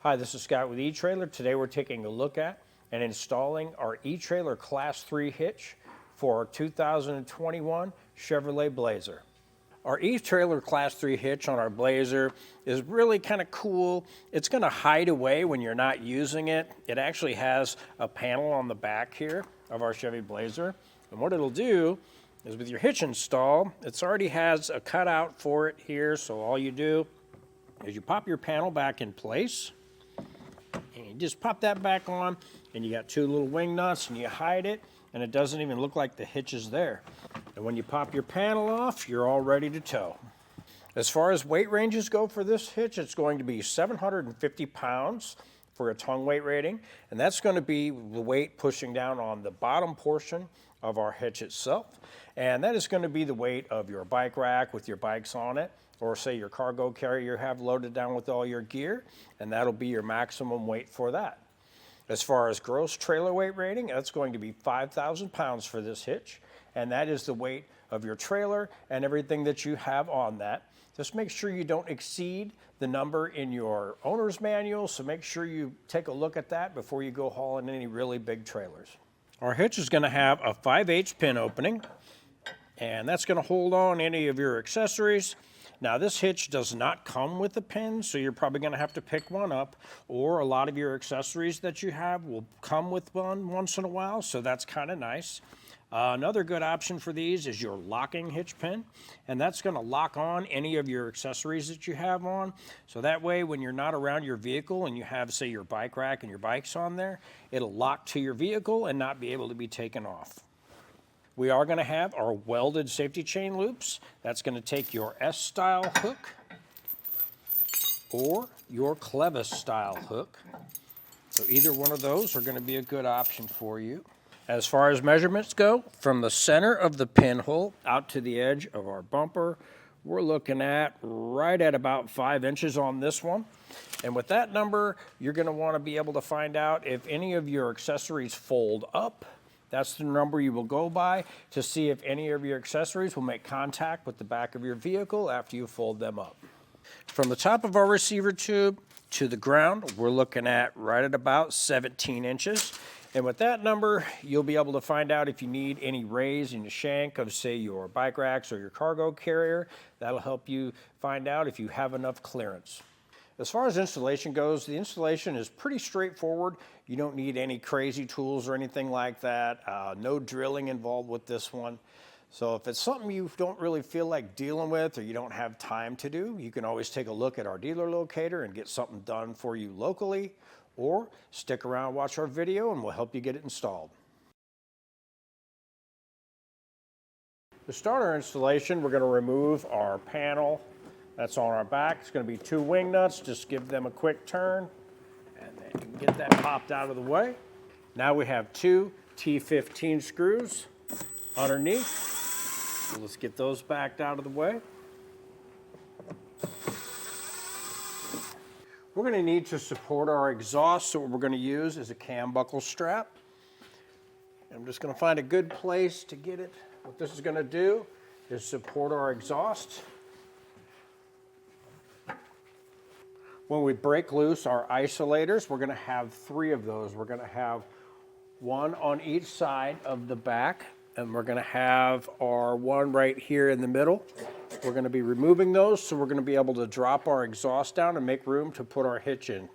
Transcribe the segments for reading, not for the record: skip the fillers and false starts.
Hi, this is Scott with Etrailer. Today we're taking a look at and installing our Etrailer Class III Hitch for our 2021 Chevrolet Blazer. Our Etrailer Class III Hitch on our Blazer is really kind of cool. It's going to hide away when you're not using it. It actually has a panel on the back here of our Chevy Blazer. And what it'll do is with your hitch install, it already has a cutout for it here. So all you do is you pop your panel back in place. And you just pop that back on, and you got two little wing nuts, and you hide it, and it doesn't even look like the hitch is there. And when you pop your panel off, you're all ready to tow. As far as weight ranges go for this hitch, it's going to be 750 pounds for a tongue weight rating, and that's going to be the weight pushing down on the bottom portion of our hitch itself. And that is going to be the weight of your bike rack with your bikes on it, or say your cargo carrier you have loaded down with all your gear, and that'll be your maximum weight for that. As far as gross trailer weight rating, that's going to be 5,000 pounds for this hitch, and that is the weight of your trailer and everything that you have on that. Just make sure you don't exceed the number in your owner's manual, so make sure you take a look at that before you go hauling any really big trailers. Our hitch is going to have a 5/8 pin opening, and that's going to hold on any of your accessories. Now this hitch does not come with a pin, so you're probably going to have to pick one up, or a lot of your accessories that you have will come with one once in a while, so that's kind of nice. Another good option for these is your locking hitch pin, and that's going to lock on any of your accessories that you have on. So that way when you're not around your vehicle and you have, say, your bike rack and your bikes on there, it'll lock to your vehicle and not be able to be taken off. We are going to have our welded safety chain loops. That's going to take your S-style hook or your Clevis-style hook. So either one of those are going to be a good option for you. As far as measurements go, from the center of the pinhole out to the edge of our bumper, we're looking at right at about 5 inches on this one. And with that number, you're going to want to be able to find out if any of your accessories fold up. That's the number you will go by to see if any of your accessories will make contact with the back of your vehicle after you fold them up. From the top of our receiver tube to the ground, we're looking at right at about 17 inches. And with that number, you'll be able to find out if you need any raise in the shank of, say, your bike racks or your cargo carrier. That'll help you find out if you have enough clearance. As far as installation goes, the installation is pretty straightforward. You don't need any crazy tools or anything like that. No drilling involved with this one. So if it's something you don't really feel like dealing with or you don't have time to do, you can always take a look at our dealer locator and get something done for you locally, or stick around, watch our video, and we'll help you get it installed. To start our installation, we're going to remove our panel that's on our back. It's going to be 2 wing nuts. Just give them a quick turn, and then you can get that popped out of the way. Now we have 2 T15 screws underneath. So let's get those backed out of the way. We're going to need to support our exhaust, so what we're going to use is a cam buckle strap. I'm just going to find a good place to get it. What this is going to do is support our exhaust. When we break loose our isolators, we're going to have 3 of those. We're going to have 1 on each side of the back, and we're going to have our 1 right here in the middle. We're going to be removing those, so we're going to be able to drop our exhaust down and make room to put our hitch in.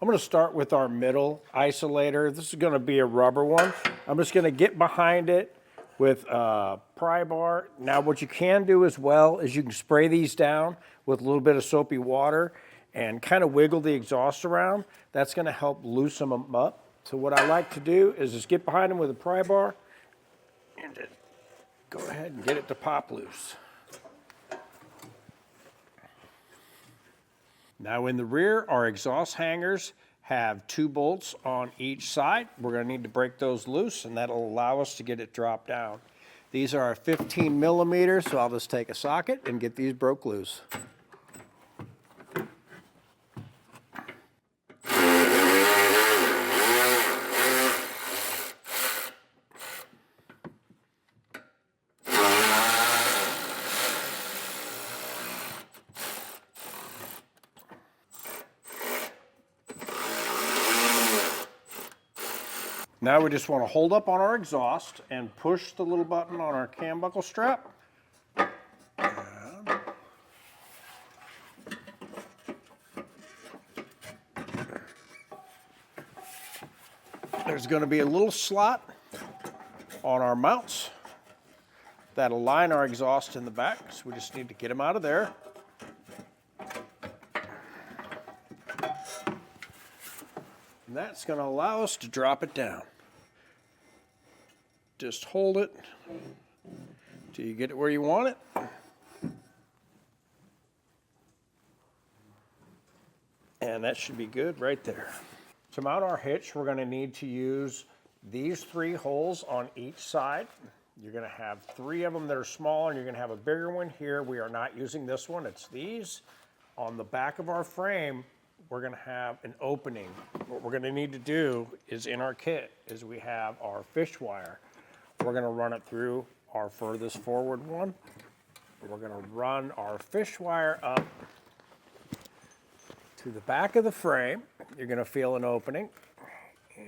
I'm going to start with our middle isolator. This is going to be a rubber one. I'm just going to get behind it with a pry bar. Now what you can do as well is you can spray these down with a little bit of soapy water and kind of wiggle the exhaust around. That's going to help loosen them up. So what I like to do is just get behind them with a pry bar and just go ahead and get it to pop loose. Now in the rear, our exhaust hangers have 2 bolts on each side. We're going to need to break those loose, and that'll allow us to get it dropped down. These are 15 millimeters, so I'll just take a socket and get these broke loose. Now we just want to hold up on our exhaust and push the little button on our cam buckle strap. There's going to be a little slot on our mounts that align our exhaust in the back, so we just need to get them out of there. And that's going to allow us to drop it down. Just hold it till you get it where you want it. And that should be good right there. To mount our hitch, we're going to need to use these 3 holes on each side. You're going to have 3 of them that are small, and you're going to have a bigger one here. We are not using this one. It's these. On the back of our frame, we're going to have an opening. What we're going to need to do is in our kit is we have our fish wire. We're going to run it through our furthest forward one. We're going to run our fish wire up to the back of the frame. You're going to feel an opening,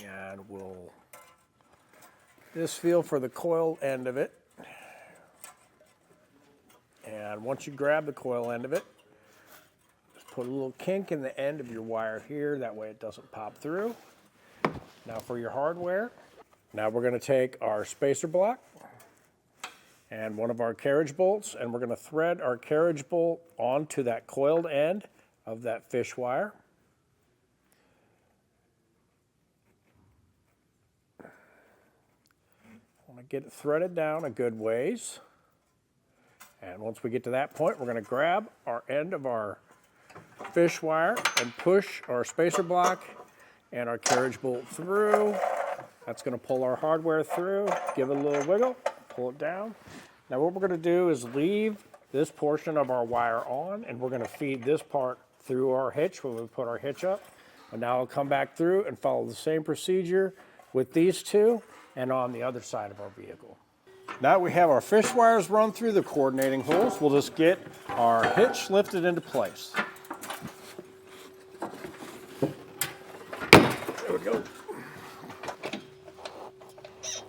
and we'll just feel for the coil end of it. And once you grab the coil end of it, just put a little kink in the end of your wire here, that way it doesn't pop through. Now for your hardware, now we're going to take our spacer block and one of our carriage bolts, and we're going to thread our carriage bolt onto that coiled end of that fish wire. I want to get it threaded down a good ways. And once we get to that point, we're going to grab our end of our fish wire and push our spacer block and our carriage bolt through. That's going to pull our hardware through, give it a little wiggle, pull it down. Now what we're going to do is leave this portion of our wire on, and we're going to feed this part through our hitch when we put our hitch up. And now I'll come back through and follow the same procedure with these 2 and on the other side of our vehicle. Now we have our fish wires run through the coordinating holes. We'll just get our hitch lifted into place. There we go.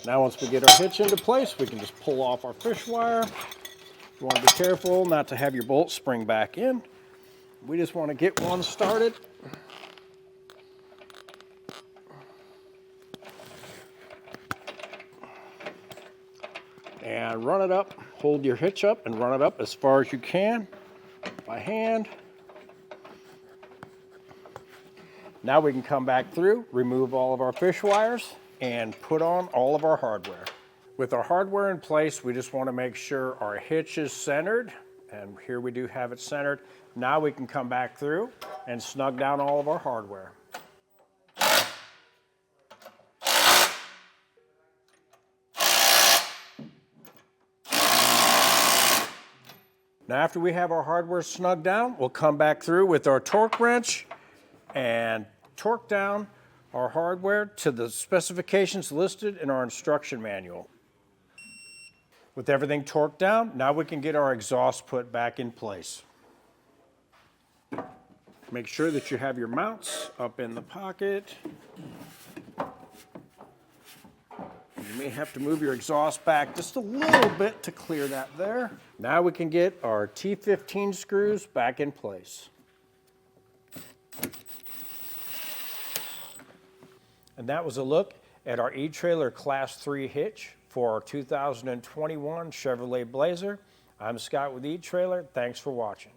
Now once we get our hitch into place, we can just pull off our fish wire. You want to be careful not to have your bolt spring back in. We just want to get one started. And run it up, hold your hitch up and run it up as far as you can by hand. Now we can come back through, remove all of our fish wires, and put on all of our hardware. With our hardware in place, we just want to make sure our hitch is centered, and here we do have it centered. Now we can come back through and snug down all of our hardware. Now after we have our hardware snugged down, we'll come back through with our torque wrench and torque down our hardware to the specifications listed in our instruction manual. With everything torqued down, now we can get our exhaust put back in place. Make sure that you have your mounts up in the pocket. You may have to move your exhaust back just a little bit to clear that there. Now we can get our T15 screws back in place. And that was a look at our Etrailer Class III Hitch for our 2021 Chevrolet Blazer. I'm Scott with Etrailer. Thanks for watching.